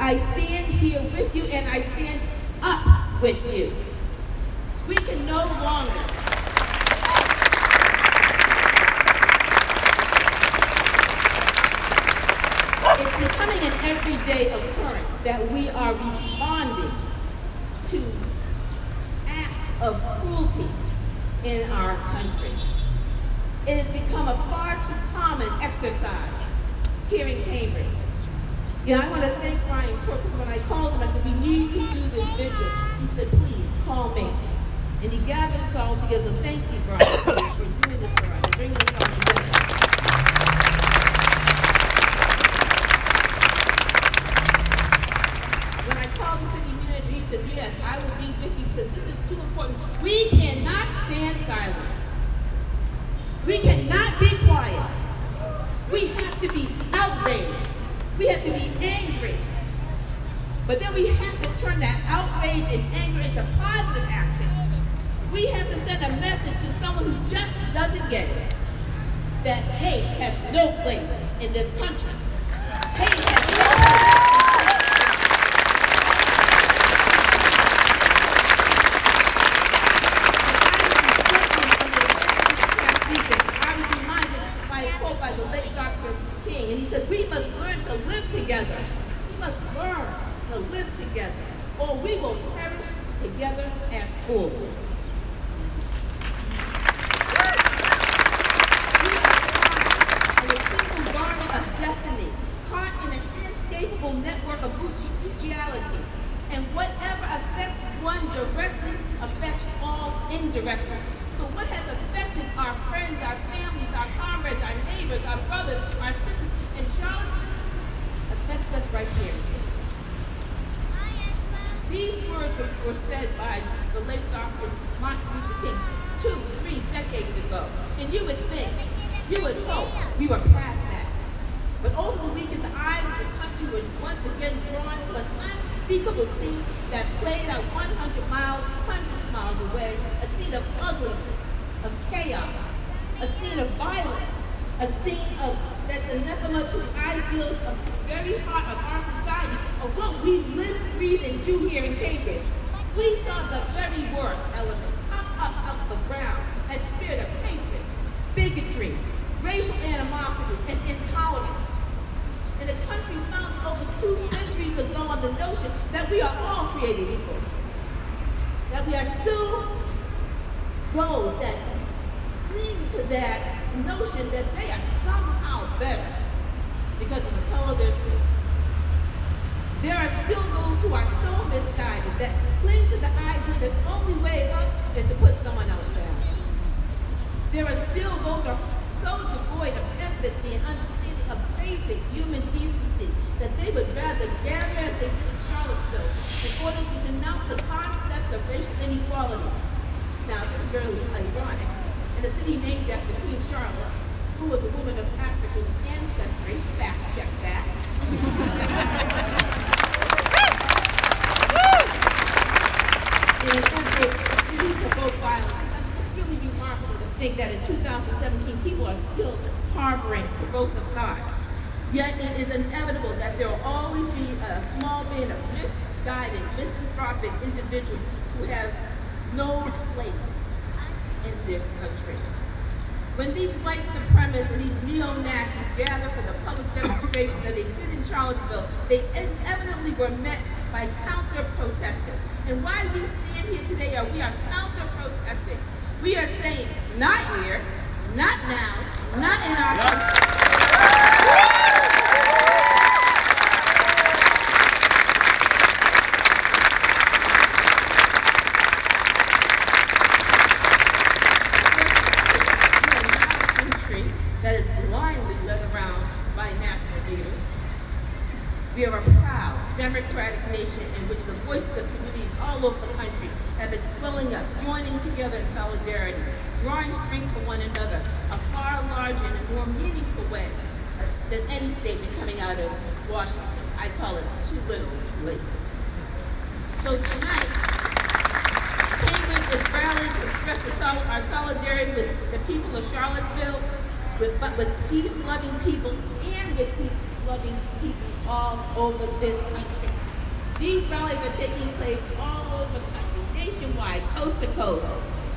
I stand here with you and I stand up with you. We can no longer it's becoming an everyday occurrence that we are responding to acts of cruelty in our country. It has become a far too common exercise here in Cambridge. You know, I want to thank Brian Cook, because when I called him, I said, we need to do this vigil. He said, please, call me. And he gathered us all together. So thank you, Brian, for doing this for us, and bringing us all together. When I called the city manager, he said, yes, I will be with you, because this is too important. We cannot stand silent. We cannot be quiet. We have to be outraged. We have to be angry. But then we have to turn that outrage and anger into positive action. We have to send a message to someone who just doesn't get it, that hate has no place in this country. Hate has no place. By the late Dr. King, and he says we must learn to live together. We must learn to live together, or we will perish together as fools. We are caught in a single garment of destiny, caught in an inescapable network of mutuality, and whatever affects one directly affects all indirectly. So what has affected our friends, our families, our comrades, our neighbors, our brothers, our sisters in Charlottesville affects us right here. These words were said by the late Dr. Martin Luther King 2-3 decades ago. And you would think, you would hope we were past that. But over the weekend, the eyes of the country were once again drawn to an unspeakable scene that played out 100 miles, hundreds of miles away, a scene of ugliness, of chaos, a scene of violence, a scene of that's anathema to the ideals of this very heart of our society, of what we live, breathe, and do here in Cambridge. We saw the very worst element up the ground, that spirit of hatred, bigotry, racial animosity, and intolerance. In a country founded over 2 centuries ago on the notion that we are all created equal, that we are still those that cling to that notion that they are somehow better because of the color of their skin. There are still those who are so misguided that cling to the idea that the only way up is to put someone else down. There are still those who are so devoid of empathy and understanding of basic human decency that they would rather gather as they did in Charlottesville in order to denounce the concept of racial inequality. Now, this is very ironic. In a city named after Queen Charlotte, who was a woman of African ancestry, fact check that. In an effort to provoke violence, it's really remarkable to think that in 2017, people are still harboring corrosive thoughts. Yet it is inevitable that there will always be a small band of misguided, misanthropic individuals who have no place in this country. When these white supremacists and these neo-Nazis gather for the public demonstrations that they did in Charlottesville, they inevitably were met by counter-protesting. And why we stand here today we are counter-protesting. We are saying, not here, not now, not in our country. That is blindly led around by national leaders. We are a proud, democratic nation in which the voices of communities all over the country have been swelling up, joining together in solidarity, drawing strength from one another, a far larger and a more meaningful way than any statement coming out of Washington. I call it too little, too late. So tonight, Cambridge is rallying to express our solidarity with the people of Charlottesville, with peace-loving people and with peace-loving people all over this country. These rallies are taking place all over the country, nationwide, coast to coast.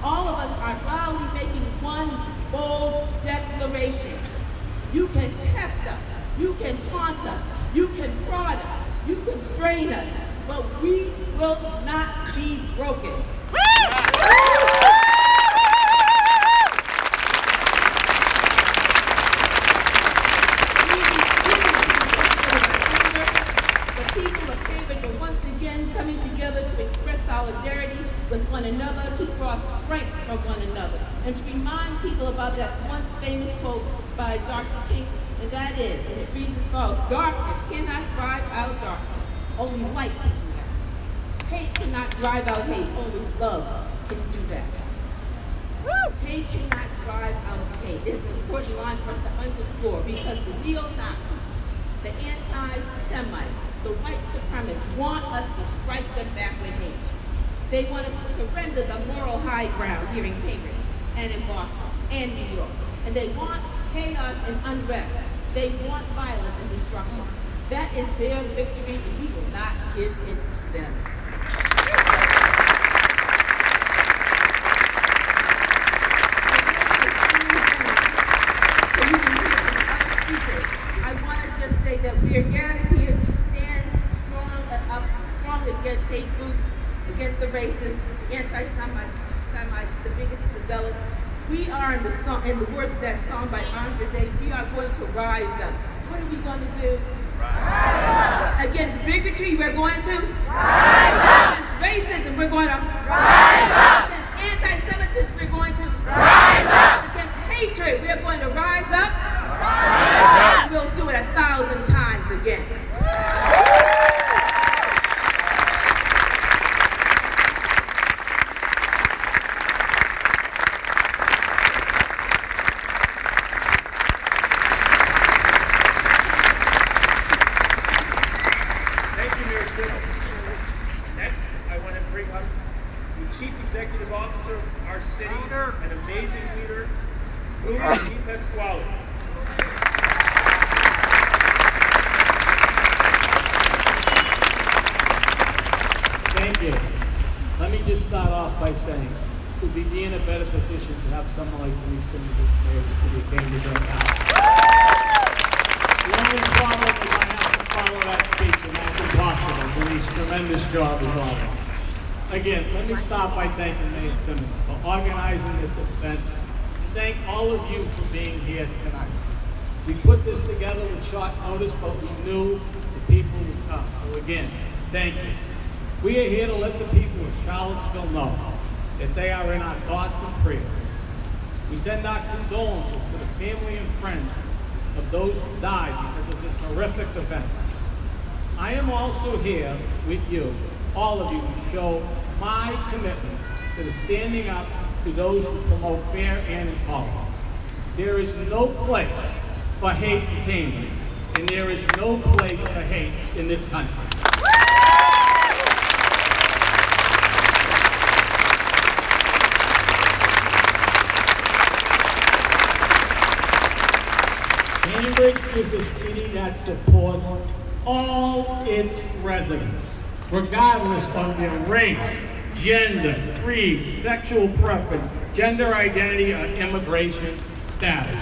All of us are loudly making one bold declaration. You can test us, you can taunt us, you can prod us, you can strain us, but we will not be broken. Coming together to express solidarity with one another, to draw strength from one another, and to remind people about that once famous quote by Dr. King, and that is, and it reads as follows: darkness cannot drive out darkness, only light can do that. Hate cannot drive out hate, only love can do that. Hate cannot drive out hate. It's an important line for us to underscore, because the neo-Nazis, the anti-Semites, the white supremacists want us to strike them back with hate. They want us to surrender the moral high ground here in Cambridge and in Boston and New York. And they want chaos and unrest. They want violence and destruction. That is their victory, and we will not give it to them. So you can hear from other speakers. I want to just say that we are gathered here to strong against hate groups, against the racists, the anti-Semites, the bigots, the zealots. We are in the words of that song by Andre Day, we are going to rise up. What are we going to do? Rise up. Against bigotry, we're going to rise up. Against racism, we're going to rise up. Against anti-Semitism, we're going to rise up. Against hatred, we're going to rise up. Rise up. We'll do it 1,000 times again. Next, I want to bring up the Chief Executive Officer of our city, an amazing leader, Luis Pasquale. Thank you. Let me just start off by saying, to be in a better position to have someone like Luis sitting as mayor of the city of Cambridge right now. The only problem is I have to follow that speech, and that's impossible. Luis, tremendous job as always. Again, let me start by thanking Mayor Simmons for organizing this event, and thank all of you for being here tonight. We put this together with short notice, but we knew the people would come. So again, thank you. We are here to let the people of Charlottesville know that they are in our thoughts and prayers. We send our condolences to the family and friends of those who died because of this horrific event. I am also here with you, all of you, to show my commitment to the standing up to those who promote fair and intolerance. There is no place for hate in Cambridge, and there is no place for hate in this country. Cambridge is a city that supports all its residents, regardless of their race, gender, creed, sexual preference, gender identity, or immigration status.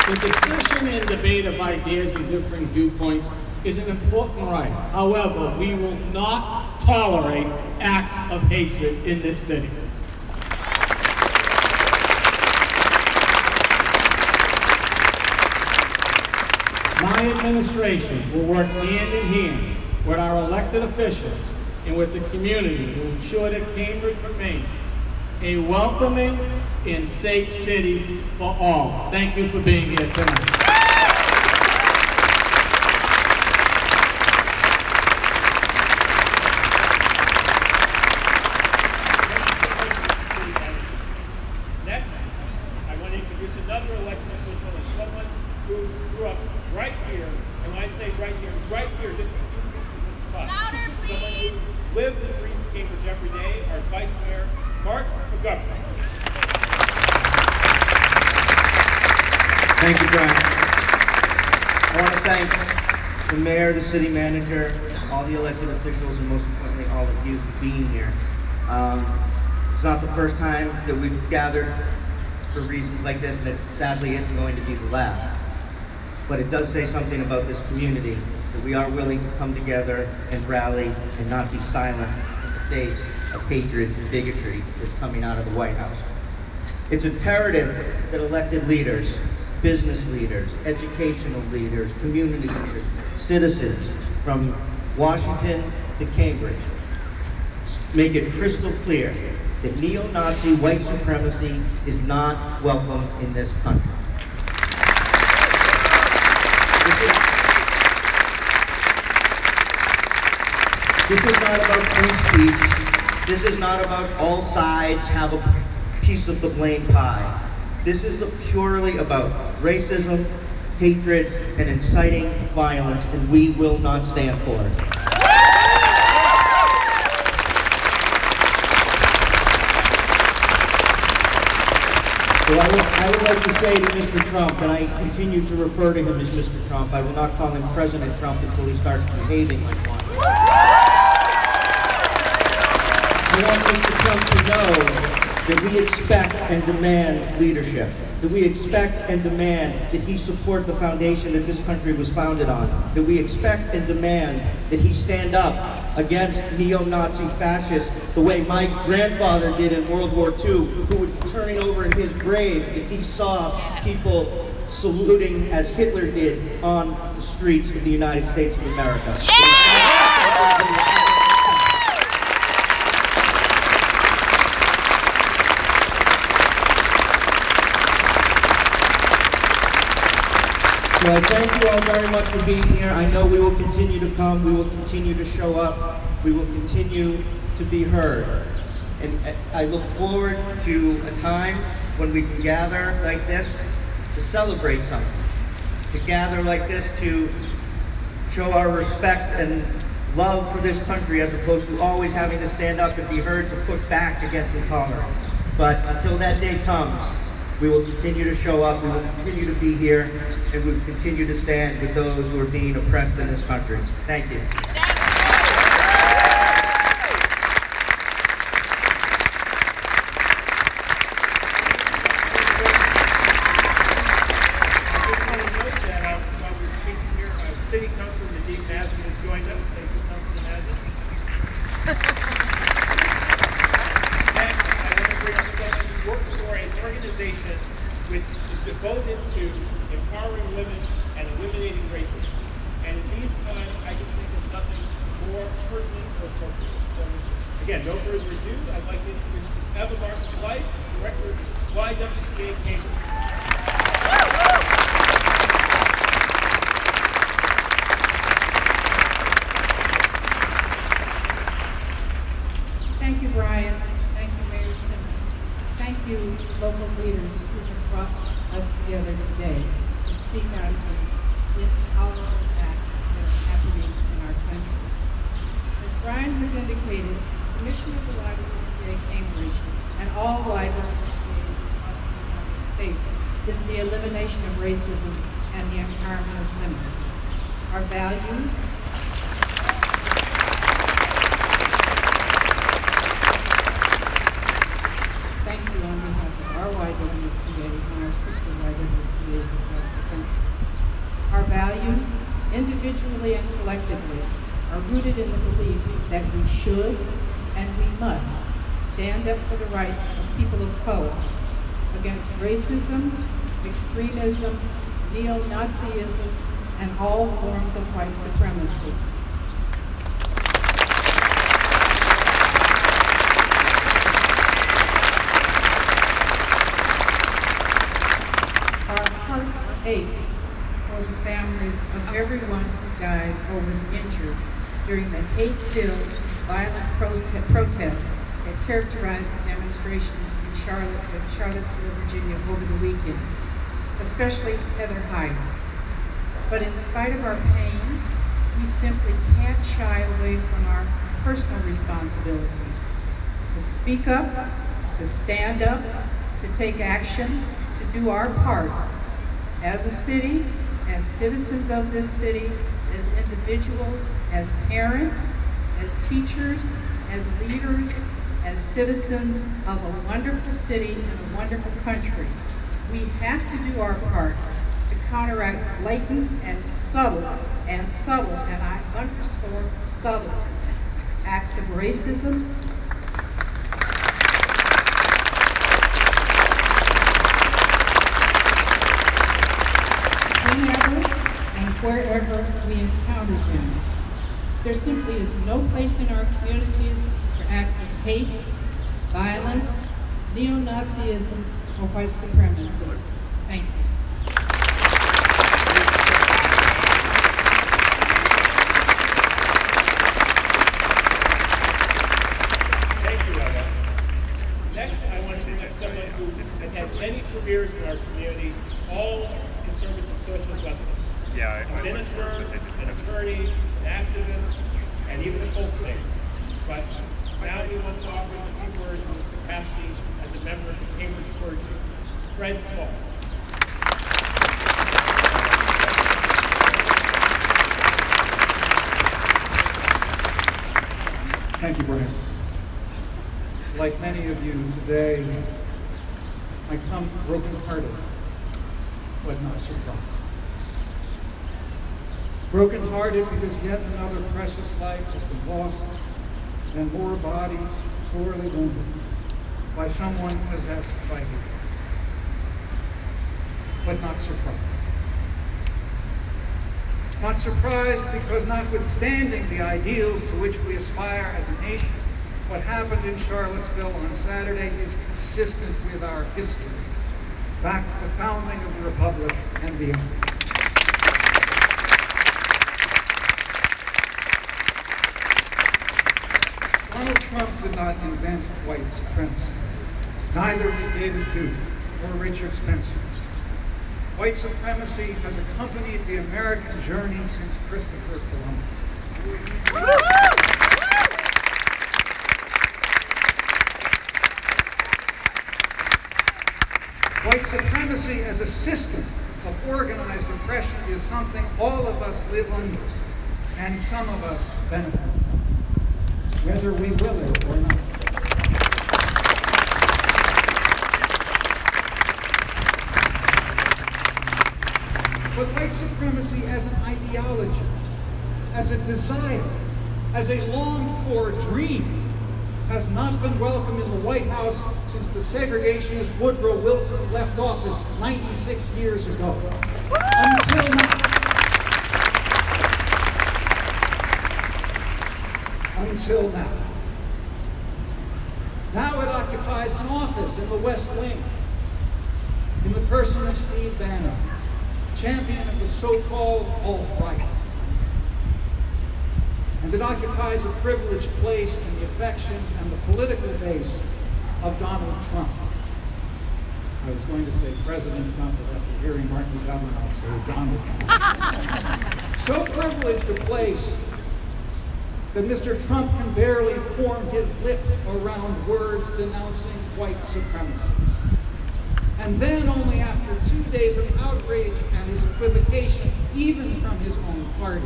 The discussion and debate of ideas and differing viewpoints is an important right. However, we will not tolerate acts of hatred in this city. My administration will work hand in hand with our elected officials and with the community to ensure that Cambridge remains a welcoming and safe city for all. Thank you for being here tonight. Next, I want to introduce another elected official and someone who grew up right here, and when I say right here, this spot. Louder, please! Someone who lives and breathes Cambridge every day, our Vice Mayor, Mark McGovern. Thank you, Brian. I want to thank the mayor, the city manager, all the elected officials, and most importantly, all of you for being here. It's not the first time that we've gathered for reasons like this, and it sadly isn't going to be the last. But it does say something about this community, that we are willing to come together and rally and not be silent in the face of hatred and bigotry that's coming out of the White House. It's imperative that elected leaders, business leaders, educational leaders, community leaders, citizens from Washington to Cambridge make it crystal clear that neo-Nazi white supremacy is not welcome in this country. This is not about free speech. This is not about all sides have a piece of the blame pie. This is purely about racism, hatred, and inciting violence, and we will not stand for it. So I would like to say to Mr. Trump, and I continue to refer to him as Mr. Trump, I will not call him President Trump until he starts behaving like one. I want Mr. Trump to know that we expect and demand leadership, that we expect and demand that he support the foundation that this country was founded on, that we expect and demand that he stand up against neo-Nazi fascists the way my grandfather did in World War II, who would be turning over in his grave if he saw people saluting as Hitler did on the streets of the United States of America. So I thank you all very much for being here. I know we will continue to come, we will continue to show up, we will continue to be heard. And I look forward to a time when we can gather like this to celebrate something, to gather like this to show our respect and love for this country, as opposed to always having to stand up and be heard to push back against intolerance. But until that day comes, we will continue to show up, we will continue to be here, and we will continue to stand with those who are being oppressed in this country. Thank you. City Councilman Nadeem Nazmi has joined us. Thank you, Councilman Nazmi. Next, I want to bring up someone who works for an organization which is devoted to empowering women and eliminating racism. And in these times, I just think there's nothing more pertinent or appropriate. So, again, no further ado, I'd like to introduce Eva Martin-Weiss, Director of YWCA Cambridge. Thank you, Brian. Thank you, Mayor Simmons. Thank you, local leaders who have brought us together today to speak out against the intolerable acts that are happening in our country. As Brian has indicated, the mission of the YWCA Cambridge and all YWCAs across the United States is the elimination of racism and the empowerment of women. Our values, thank you on behalf of our YWCA and our sister YWCAs across the country. Our values, individually and collectively, are rooted in the belief that we should and we must stand up for the rights of people of color against racism, extremism, neo-Nazism, and all forms of white supremacy. Our hearts ache for the families of everyone who died or was injured during the hate-filled, violent protests that characterized the demonstrations in Charlottesville, Virginia over the weekend, especially Heather Hyde. But in spite of our pain, we simply can't shy away from our personal responsibility to speak up, to stand up, to take action, to do our part as a city, as citizens of this city, as individuals, as parents, as teachers, as leaders, as citizens of a wonderful city and a wonderful country. We have to do our part to counteract blatant and subtle, and I underscore subtle, acts of racism, whenever and wherever we encounter them. There simply is no place in our communities for acts of hate, violence, neo-Nazism, or white supremacy. Thank you. Thank you, Ella. Next, I want to introduce someone who has had many careers in our community, all in service of social justice. Yeah, A minister, an attorney, an activist, and even a folk singer. But now he wants to offer a few words in his capacity as a member of the Cambridge clergy. Fred Small. Thank you, Brian. Like many of you today, I come broken-hearted, but not surprised. Broken-hearted because yet another precious life has been lost, and more bodies sorely wounded by someone possessed by hate. But not surprised. Not surprised because notwithstanding the ideals to which we aspire as a nation, what happened in Charlottesville on Saturday is consistent with our history, back to the founding of the Republic and beyond. Donald Trump did not invent white supremacy. Neither did David Duke or Richard Spencer. White supremacy has accompanied the American journey since Christopher Columbus. White supremacy as a system of organized oppression is something all of us live under, and some of us benefit from, whether we will it or not. But white supremacy as an ideology, as a desire, as a longed-for dream, has not been welcome in the White House since the segregationist Woodrow Wilson left office 96 years ago. Until now. Until now. Now it occupies an office in the West Wing, in the person of Steve Bannon, champion of the so-called alt-right. And it occupies a privileged place in the affections and the political base of Donald Trump. I was going to say President Trump, but after hearing Martin Governor, I'll say Donald Trump. So privileged a place that Mr. Trump can barely form his lips around words denouncing white supremacy. And then only after 2 days of outrage and his equivocation, even from his own party,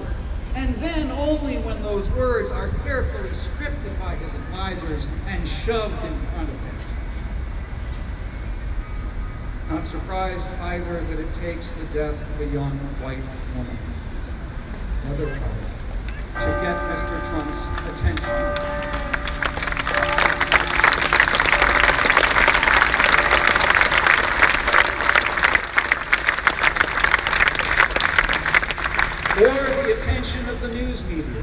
and then only when those words are carefully scripted by his advisors and shoved in front of him. Not surprised either that it takes the death of a young white woman, Heather Heyer, to get Mr. Trump's attention. Or the attention of the news media,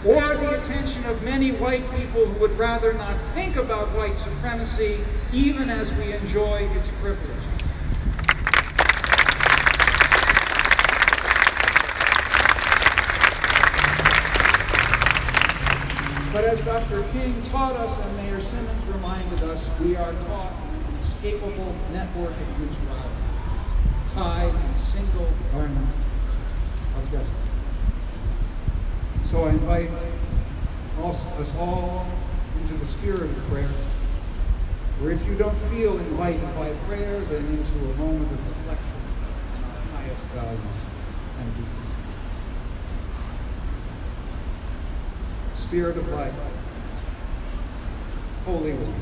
or the attention of many white people who would rather not think about white supremacy even as we enjoy its privilege. But as Dr. King taught us and Mayor Simmons reminded us, we are caught in an inescapable network of mutuality, tied in a single garment of destiny. So I invite us all into the spirit of prayer, or if you don't feel invited by prayer, then into a moment of reflection on our highest values and duties. Spirit of life, Holy One,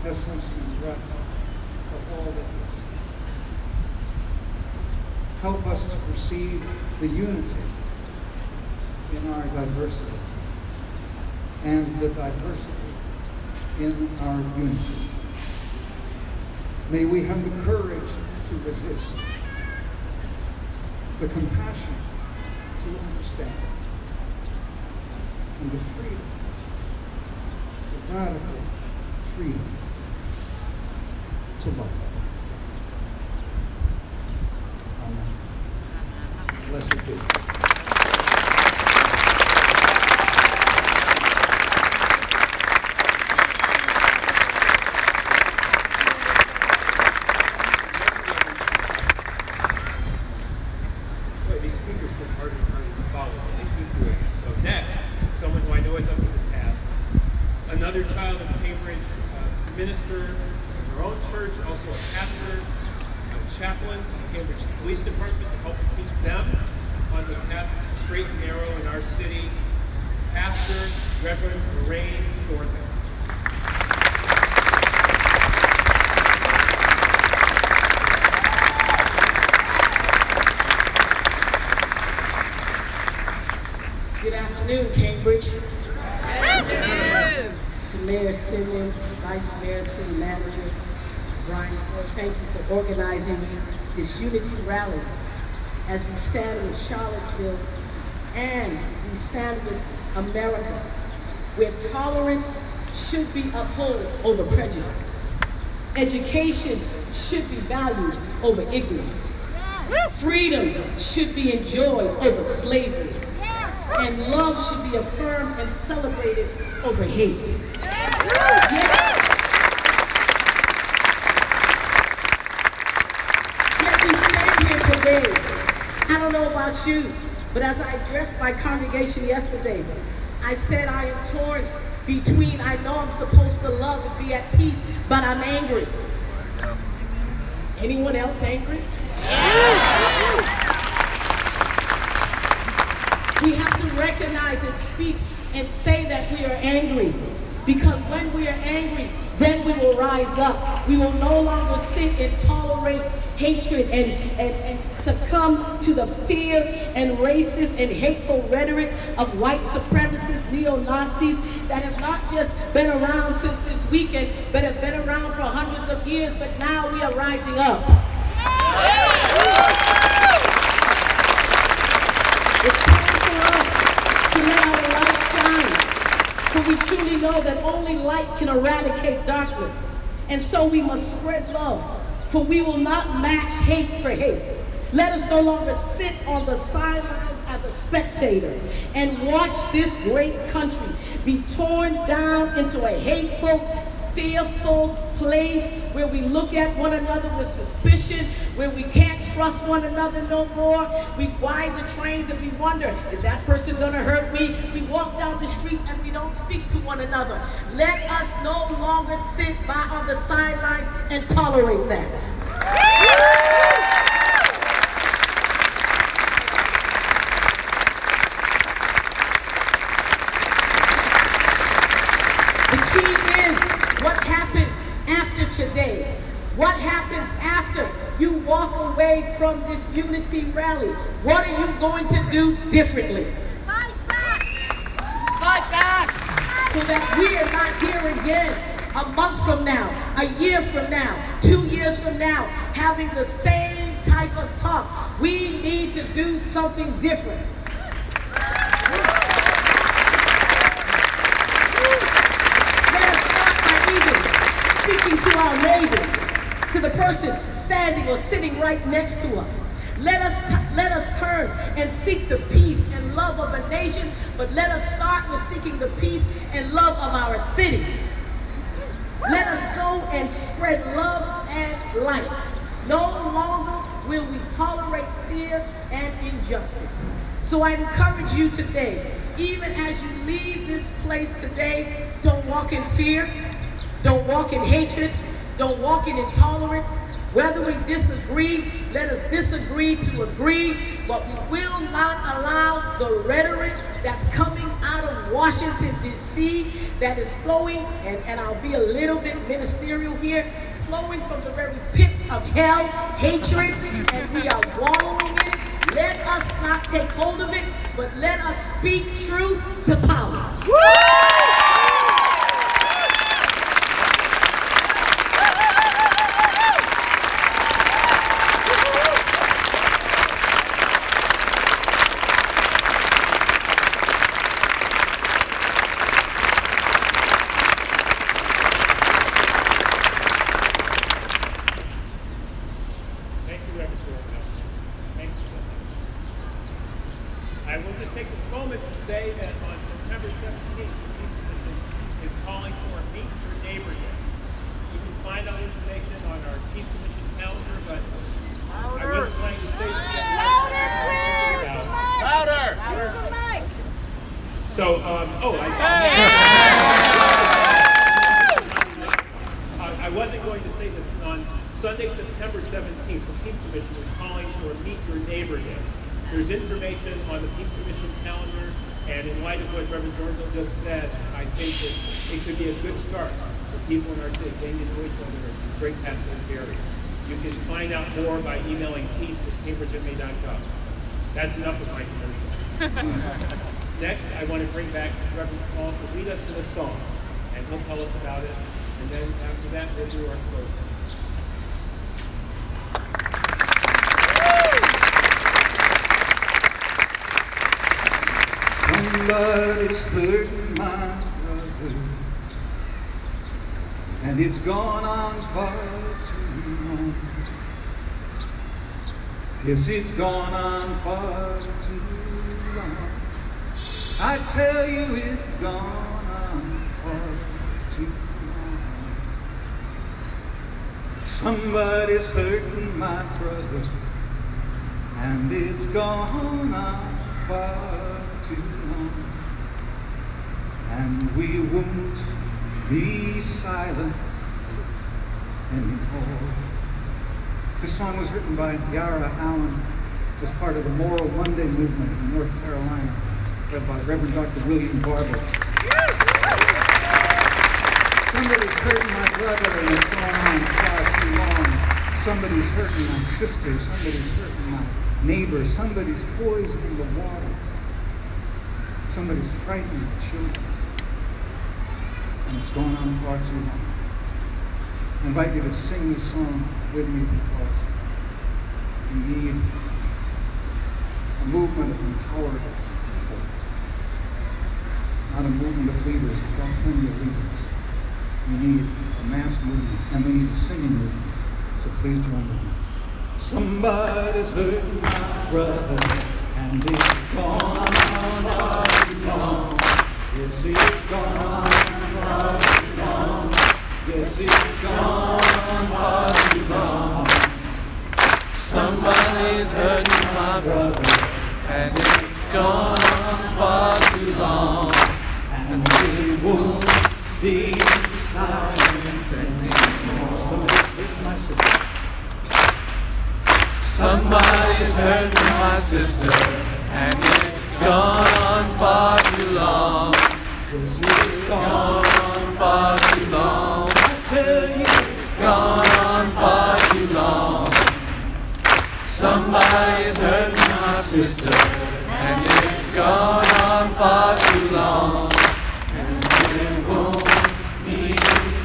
essence and breath of all that is. Help us to perceive the unity in our diversity and the diversity in our unity. May we have the courage to resist, the compassion to understand, and the freedom, the radical freedom to love. Amen. Blessed be. Another child of Cambridge, minister in her own church, also a pastor, a chaplain to the Cambridge Police Department to help keep them on the path straight and narrow in our city. Pastor Reverend Lorraine Thornton. Good afternoon, Cambridge. To Mayor Simeon, Vice Mayor, City Manager, Brian Ford, thank you for organizing this unity rally as we stand with Charlottesville and we stand with America, where tolerance should be upheld over prejudice. Education should be valued over ignorance. Freedom should be enjoyed over slavery. And love should be affirmed and celebrated over hate. Yet we stand here today. I don't know about you, but as I addressed my congregation yesterday, I said I am torn between I know I'm supposed to love and be at peace, but I'm angry. Anyone else angry? We have to recognize and speak and say that we are angry. Because when we are angry, then we will rise up. We will no longer sit and tolerate hatred and succumb to the fear and racist and hateful rhetoric of white supremacists, neo-Nazis that have not just been around since this weekend, but have been around for hundreds of years, but now we are rising up. It's time for us to let our light shine, for we truly know that only light can eradicate darkness. And so we must spread love, for we will not match hate for hate. Let us no longer sit on the sidelines as a spectator and watch this great country be torn down into a hateful, fearful place where we look at one another with suspicion, where we can't trust one another no more. We ride the trains and we wonder, is that person gonna hurt me? We walk down the street and we don't speak to one another. Let us no longer sit by on the sidelines and tolerate that. Today, what happens after you walk away from this unity rally? What are you going to do differently? Fight back! Fight back! So that we are not here again a month from now, a year from now, 2 years from now, having the same type of talk. We need to do something different. Speaking to our neighbor, to the person standing or sitting right next to us. Let us turn and seek the peace and love of a nation, but let us start with seeking the peace and love of our city. Let us go and spread love and light. No longer will we tolerate fear and injustice. So I encourage you today, even as you leave this place today, don't walk in fear. Don't walk in hatred. Don't walk in intolerance. Whether we disagree, let us disagree to agree, but we will not allow the rhetoric that's coming out of Washington, D.C., that is flowing, and I'll be a little bit ministerial here, flowing from the very pits of hell, hatred, and we are wallowing in it. Let us not take hold of it, but let us speak truth to power. I will just take this moment to say that on September 17th, the Peace Commission is calling for a Meet Your Neighbor Day. You can find out information on our Peace Commission calendar, but I wasn't planning to say this. Louder! Louder! So, I wasn't going to say this. On Sunday, September 17th, the Peace Commission is calling for a Meet Your Neighbor Day. There's information on the Peace Commission calendar, and in light of what Reverend Jordan just said, I think that it could be a good start for people in our city getting to know each other in great pastoral area. You can find out more by emailing peace@cambridgema.gov. That's enough of my commercial. Next, I want to bring back Reverend Small to lead us in a song, and he'll tell us about it, and then after that, we'll do our closing. Somebody's hurting my brother, and it's gone on far too long. Yes, it's gone on far too long. I tell you, it's gone on far too long. Somebody's hurting my brother, and it's gone on far too long. And we won't be silent anymore. This song was written by Yara Allen as part of the Moral Monday movement in North Carolina, led by Reverend Dr. William Barber. Somebody's hurting my brother and it's gone on far too long. Somebody's hurting my sister. Somebody's hurting my neighbor. Somebody's poisoning the water. Somebody's frightening the children. And it's gone on far too long. I invite you to sing this song with me because we need a movement of empowered people, not a movement of leaders. We've got plenty of leaders. We need a mass movement, and we need a singing movement. So please join with me. Somebody's hurting my brother, and it's gone on far too long. Yes, it's gone on far too long. Yes, it's gone far too long. Somebody's hurting my brother, and it's gone on far too long. And we won't be silent anymore. Somebody's hurting my sister. Somebody's hurting my sister, and it's gone on far too long. Yes, it's Gone on far too long. It's gone on far too long. Somebody's hurting my sister, and it's gone on far too long. And it won't be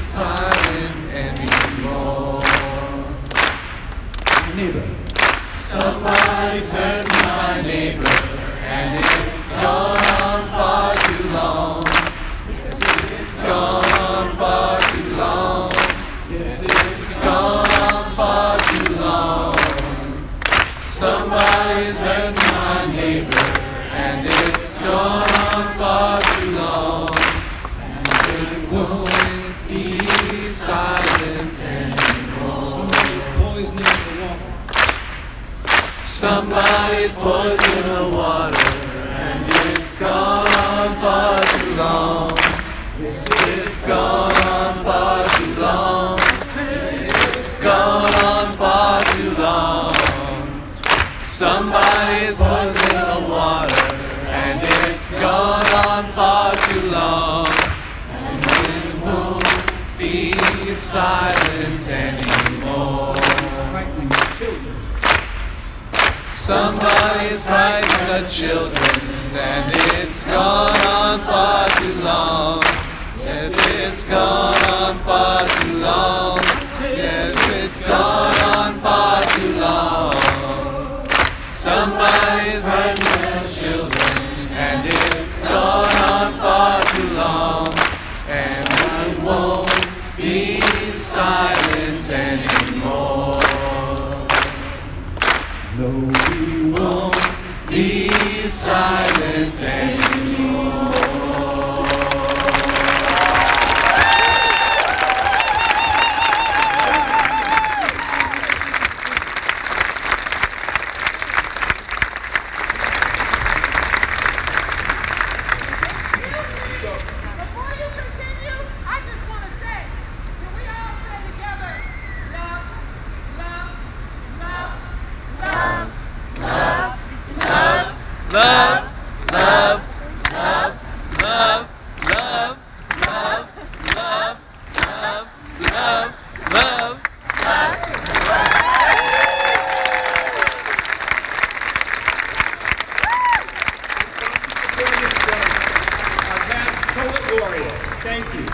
silent anymore. neighbor. Somebody's hurting my neighbor, and it's gone on far too long. Yes, it's gone on far too long. Yes, it's gone on far too long. Somebody's hurting my neighbor, and it's gone on far too long. And it won't be silent anymore. Somebody's poisoning the water. Somebody's poisoning the water, and it's gone on far too long. Yes, it's gone on far too long. Yes, it's gone on far be silent anymore. Frightening the children. Somebody's frightened the children, and it's gone on far too long. Yes, it's gone on far too long. Yes, it's gone on far too long. Somebody's hurting the children, and it's gone on far too long. And we won't be silent anymore. No, we Won't be silent anymore. Before you continue, I just want to say, can we all say together, love, love, love, love, Love, love, love, love, love, love, love, love, love, love, Our past poet laureate. Thank you.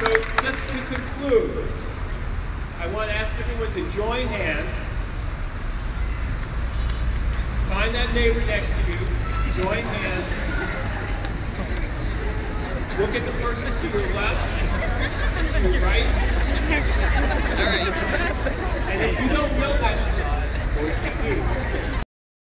So just to conclude, I want to ask everyone to join hands. Find that neighbor next to you. Join hands. Look at the person to your left.